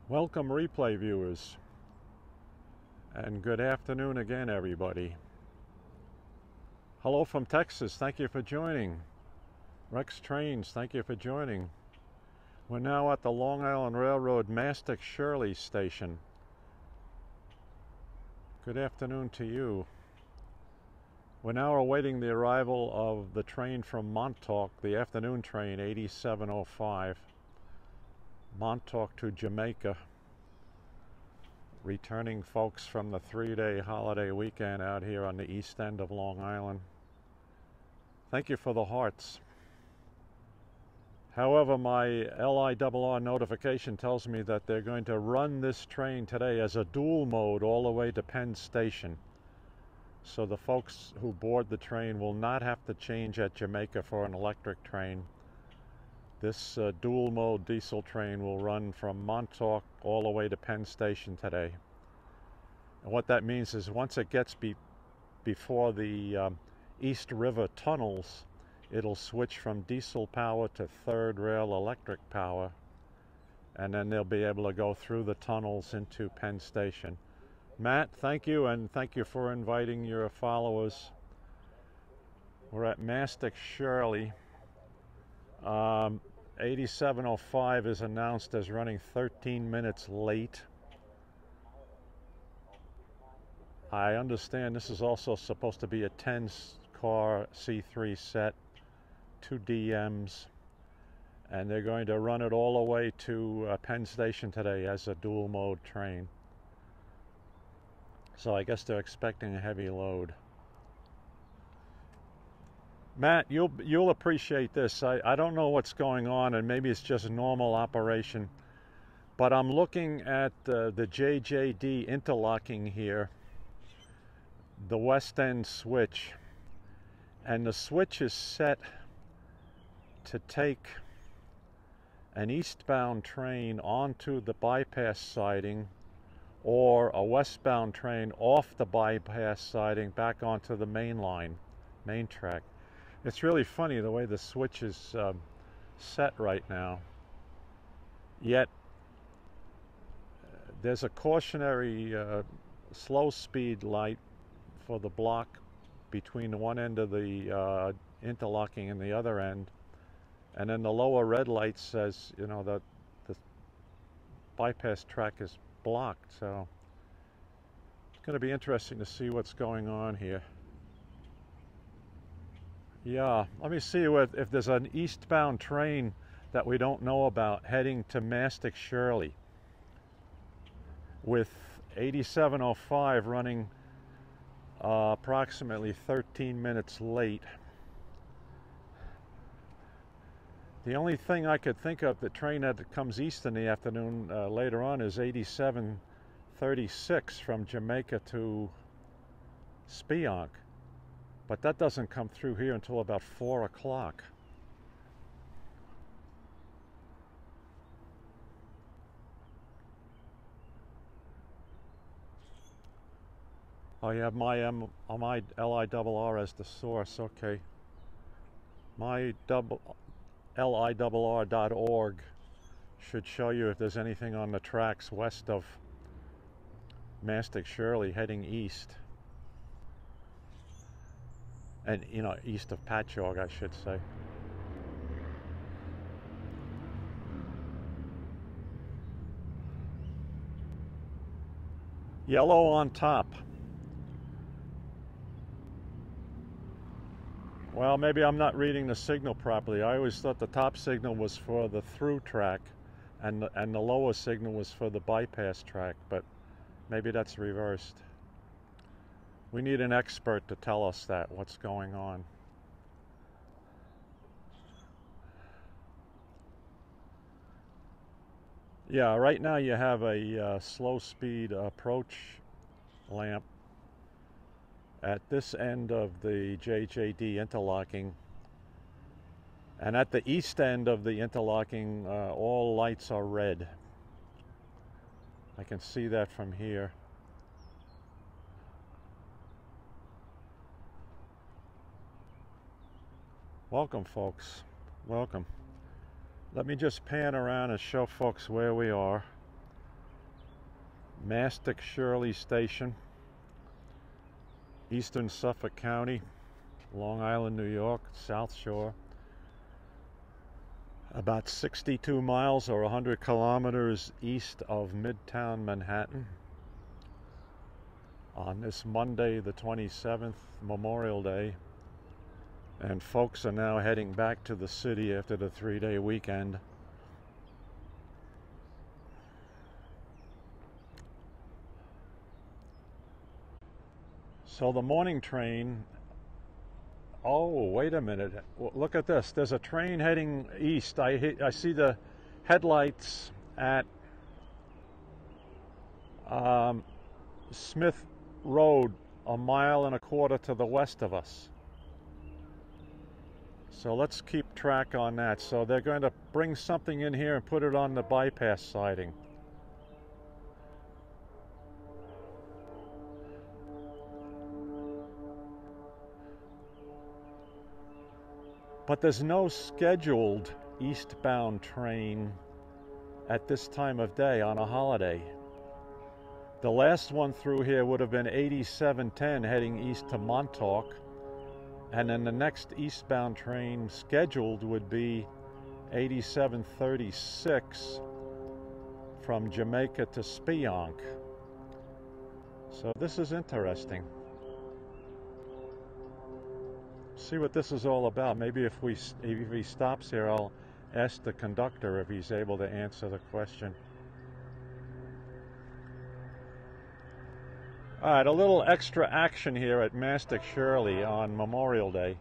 Welcome replay viewers, and good afternoon again everybody. Hello from Texas, thank you for joining. Rex Trains, thank you for joining. We're now at the Long Island Railroad Mastic-Shirley station. Good afternoon to you. We're now awaiting the arrival of the train from Montauk, the afternoon train 8705. Montauk to Jamaica, returning folks from the 3-day holiday weekend out here on the east end of Long Island. Thank you for the hearts. However, my LIRR notification tells me that they're going to run this train today as a dual mode all the way to Penn Station. So the folks who board the train will not have to change at Jamaica for an electric train. This dual mode diesel train will run from Montauk all the way to Penn Station today. And what that means is once it gets before the East River tunnels, it'll switch from diesel power to third rail electric power, and then they'll be able to go through the tunnels into Penn Station. Matt, thank you, and thank you for inviting your followers. We're at Mastic-Shirley. 8705 is announced as running 13 minutes late. I understand this is also supposed to be a 10-car C3 set, 2 DMs, and they're going to run it all the way to Penn Station today as a dual mode train. So I guess they're expecting a heavy load. Matt, you'll appreciate this. I don't know what's going on, and maybe it's just normal operation, but I'm looking at the JJD interlocking here, the west end switch, and the switch is set to take an eastbound train onto the bypass siding or a westbound train off the bypass siding back onto the main track. It's really funny the way the switch is set right now. Yet there's a cautionary slow speed light for the block between the one end of the interlocking and the other end, and then the lower red light says, you know, that the bypass track is blocked. So it's going to be interesting to see what's going on here. Yeah, let me see if there's an eastbound train that we don't know about heading to Mastic-Shirley with 8705 running approximately 13 minutes late. The only thing I could think of, the train that comes east in the afternoon later on, is 8736 from Jamaica to Spionk. But that doesn't come through here until about 4 o'clock. Oh, you have my LIRR as the source, okay. My LIRR.org should show you if there's anything on the tracks west of Mastic-Shirley heading east. And, you know, east of Patchogue, I should say. Yellow on top. Well, maybe I'm not reading the signal properly. I always thought the top signal was for the through track and the lower signal was for the bypass track, but maybe that's reversed. We need an expert to tell us that, what's going on. Yeah, right now you have a slow speed approach lamp at this end of the JJD interlocking. And at the east end of the interlocking, all lights are red. I can see that from here. Welcome, folks. Welcome. Let me just pan around and show folks where we are. Mastic-Shirley Station, Eastern Suffolk County, Long Island, New York, South Shore. About 62 miles or 100 kilometers east of Midtown Manhattan. On this Monday, the 27th, Memorial Day, and folks are now heading back to the city after the 3-day weekend. So the morning train, oh, wait a minute, look at this. There's a train heading east. I see the headlights at Smith Road, a mile and a quarter to the west of us. So let's keep track on that. So they're going to bring something in here and put it on the bypass siding. But there's no scheduled eastbound train at this time of day on a holiday. The last one through here would have been 8710 heading east to Montauk, and then the next eastbound train scheduled would be 8736 from Jamaica to Spionk. So this is interesting. See what this is all about. Maybe if he stops here, I'll ask the conductor if he's able to answer the question. All right, a little extra action here at Mastic-Shirley on Memorial Day.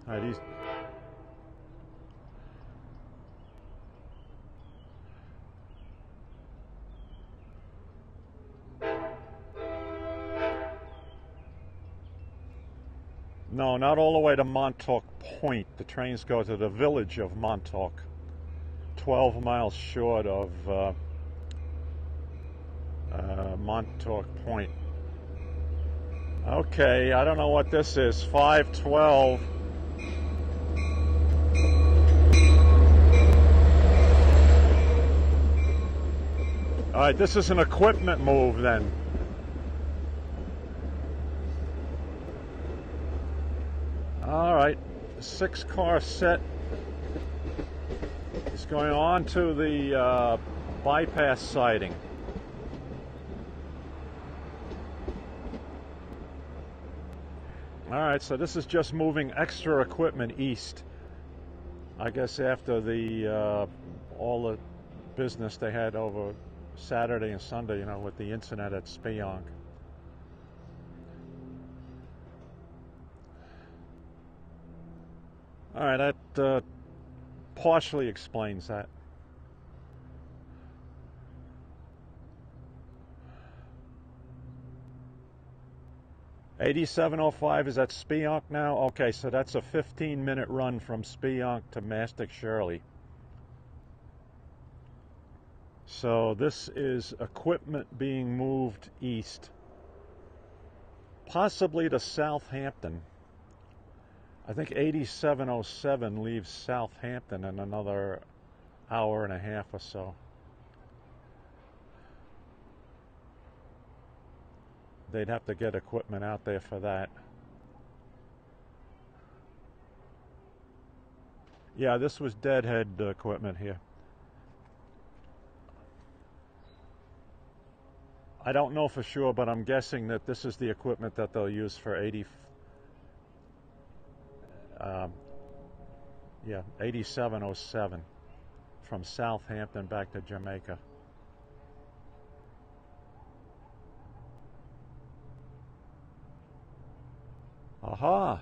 All right, no, not all the way to Montauk Point. The trains go to the village of Montauk, 12 miles short of Montauk Point. Okay, I don't know what this is, 512. All right, this is an equipment move then. All right, 6-car set is going on to the bypass siding. All right, so this is just moving extra equipment east. I guess after the all the business they had over Saturday and Sunday, you know, with the incident at Spionk. All right, that partially explains that. $87.05 is at Spionk now? Okay, so that's a 15-minute run from Spionk to Mastic-Shirley. So this is equipment being moved east, possibly to Southampton. I think 8707 leaves Southampton in another hour and a half or so. They'd have to get equipment out there for that. Yeah, this was deadhead equipment here. I don't know for sure, but I'm guessing that this is the equipment that they'll use for 8707 from Southampton back to Jamaica. Aha,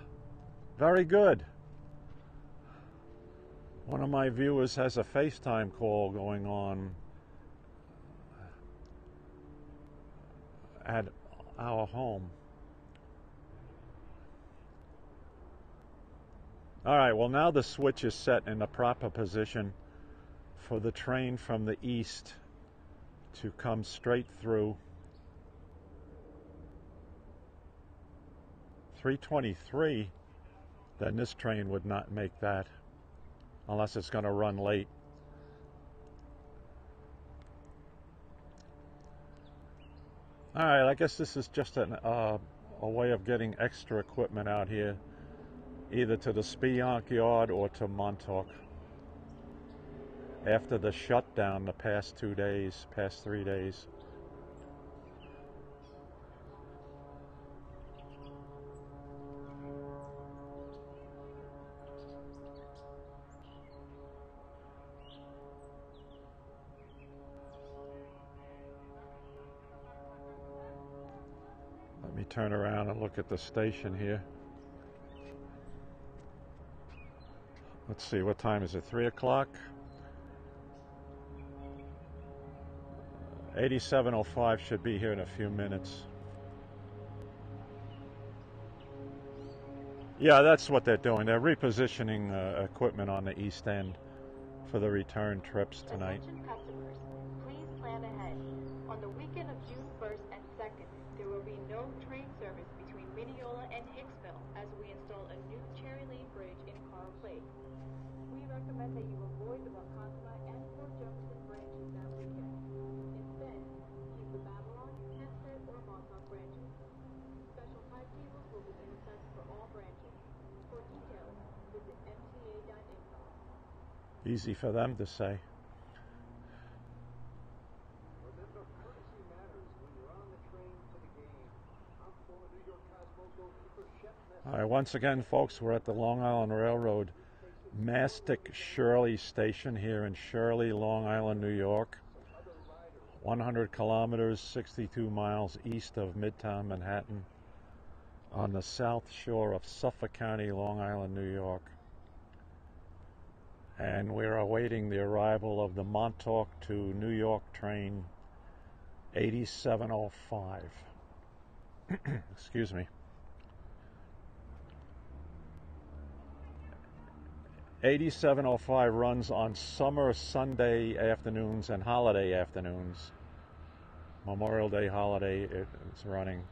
very good. One of my viewers has a FaceTime call going on at our home. All right, well now the switch is set in the proper position for the train from the east to come straight through. 323. then this train would not make that unless it's going to run late. All right, I guess this is just a way of getting extra equipment out here, either to the Spionk yard or to Montauk. After the shutdown the past 2 days, past 3 days. Let me turn around and look at the station here. Let's see, what time is it? 3 o'clock? 8705 should be here in a few minutes. Yeah, that's what they're doing. They're repositioning equipment on the east end for the return trips tonight. Attention customers, please plan ahead. On the weekend of June 1st and 2nd, there will be no train service between Mineola and Hicksville as we install a new Cherry Lane Bridge in Carl Place. We recommend that you avoid the Wakanuma and Port Jefferson branches that weekend. Instead, keep the Babylon, Hempstead, or Montauk branches. Special timetables will be in effect for all branches. For details, visit mta.info. Easy for them to say. All right, once again, folks, we're at the Long Island Railroad Mastic-Shirley station here in Shirley, Long Island, New York. 100 kilometers, 62 miles east of Midtown Manhattan on the south shore of Suffolk County, Long Island, New York. And we're awaiting the arrival of the Montauk to New York train 8705. Excuse me. 8705 runs on summer Sunday afternoons and holiday afternoons. Memorial Day holiday, it's running.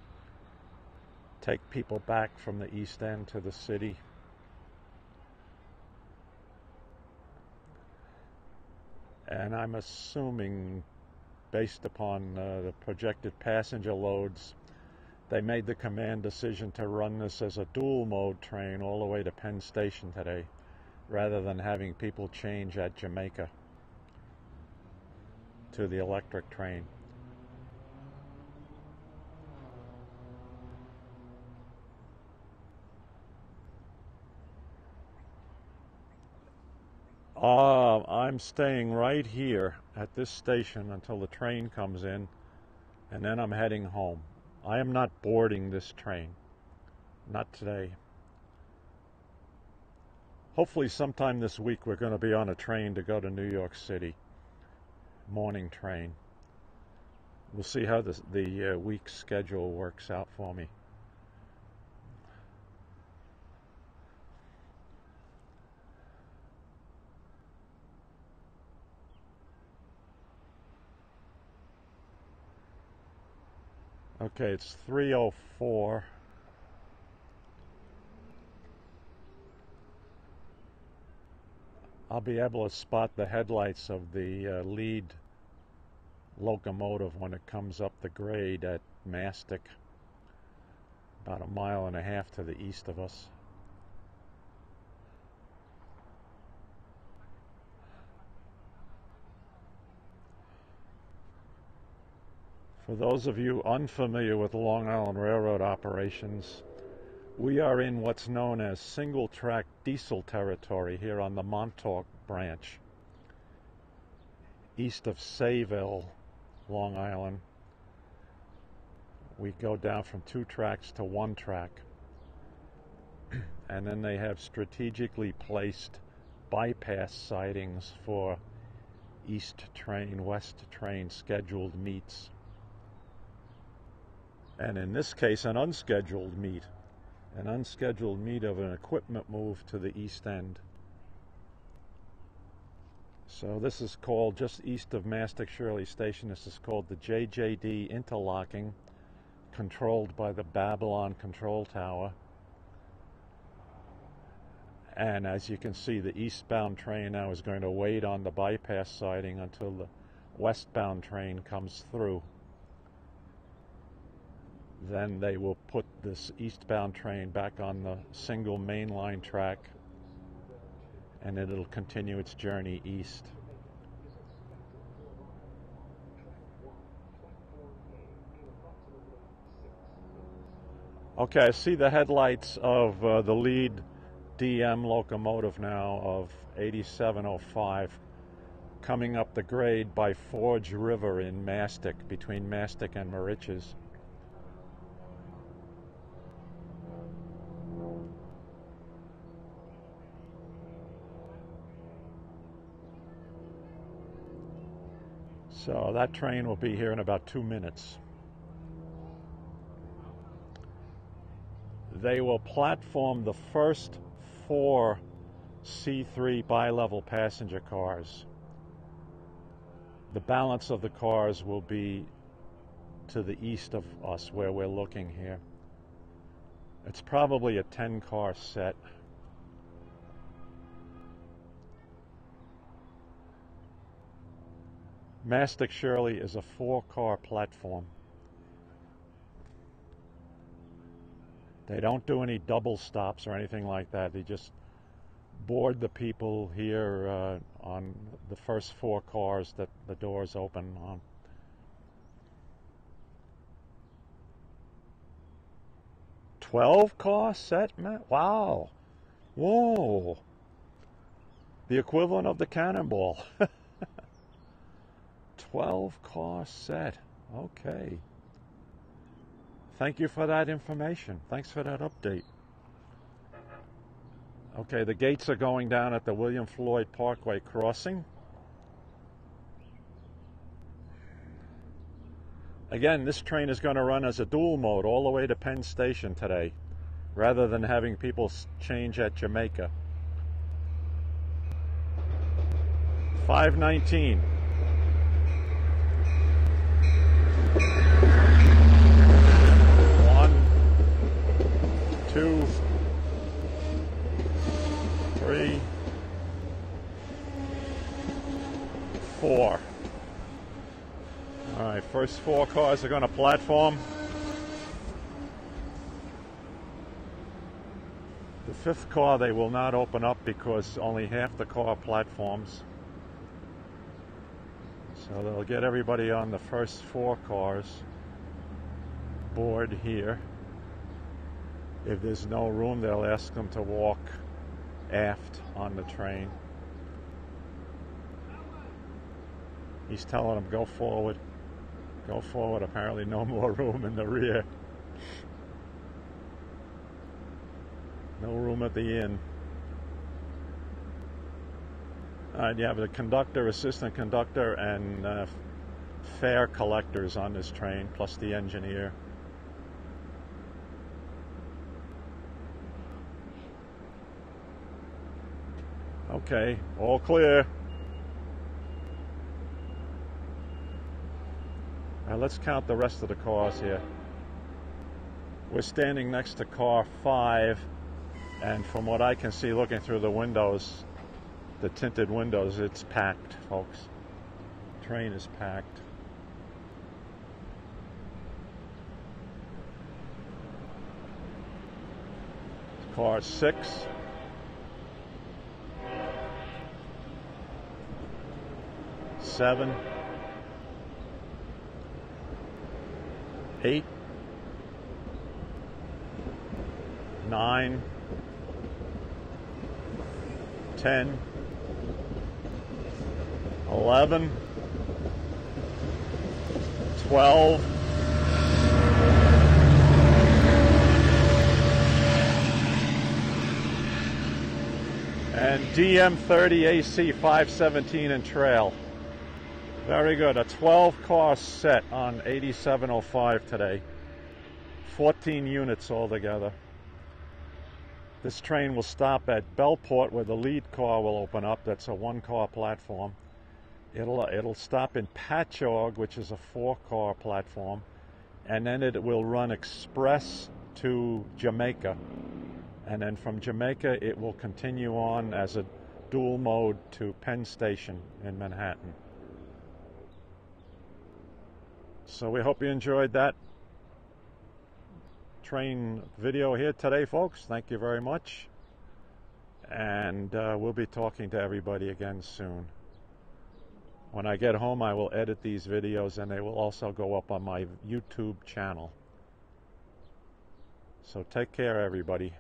Take people back from the East End to the city. And I'm assuming, based upon the projected passenger loads, they made the command decision to run this as a dual mode train all the way to Penn Station today, rather than having people change at Jamaica to the electric train. I'm staying right here at this station until the train comes in, and then I'm heading home. I am not boarding this train. Not today. Hopefully sometime this week we're going to be on a train to go to New York City. Morning train. We'll see how the week's schedule works out for me. Okay, it's 3:04. I'll be able to spot the headlights of the lead locomotive when it comes up the grade at Mastic, about 1.5 miles to the east of us. For those of you unfamiliar with Long Island Railroad operations, we are in what's known as single-track diesel territory here on the Montauk branch, east of Sayville, Long Island. We go down from 2 tracks to 1 track. And then they have strategically placed bypass sidings for east train, west train scheduled meets. And in this case, an unscheduled meet of an equipment move to the east end. So this is called, just east of Mastic-Shirley Station, this is called the JJD interlocking, controlled by the Babylon control tower. And as you can see, the eastbound train now is going to wait on the bypass siding until the westbound train comes through. Then they will put this eastbound train back on the single mainline track, and it'll continue its journey east. Okay, I see the headlights of the lead DM locomotive now of 8705 coming up the grade by Forge River in Mastic, between Mastic and Moriches. So that train will be here in about 2 minutes. They will platform the first 4 C3 bi-level passenger cars. The balance of the cars will be to the east of us where we're looking here. It's probably a 10-car set. Mastic-Shirley is a 4-car platform. They don't do any double stops or anything like that. They just board the people here on the first 4 cars that the doors open on. "12-car set, man? Wow. Whoa. The equivalent of the Cannonball. 12-car set. Okay. Thank you for that information. Thanks for that update. Okay, the gates are going down at the William Floyd Parkway crossing. Again, this train is going to run as a dual mode all the way to Penn Station today, rather than having people change at Jamaica. 519. Two, 3, 4. All right, first 4 cars are going to platform. The 5th car they will not open up because only half the car platforms. So they'll get everybody on the first 4 cars board here. If there's no room, they'll ask them to walk aft on the train. He's telling them, go forward. Go forward. Apparently no more room in the rear. No room at the inn. Alright, you have the conductor, assistant conductor, and fare collectors on this train, plus the engineer. Okay, all clear. Now let's count the rest of the cars here. We're standing next to car 5, and from what I can see looking through the windows, the tinted windows, it's packed, folks. Train is packed. Car 6. 7, 8, 9, 10, 11, 12, and DM30 AC 517 and trail. Very good. A 12-car set on 8705 today. 14 units altogether. This train will stop at Bellport where the lead car will open up. That's a 1-car platform. It'll stop in Patchogue, which is a 4-car platform, and then it will run express to Jamaica, and then from Jamaica it will continue on as a dual mode to Penn Station in Manhattan. So we hope you enjoyed that train video here today, folks. Thank you very much, and we'll be talking to everybody again soon. When I get home, I will edit these videos and they will also go up on my YouTube channel. So take care, everybody.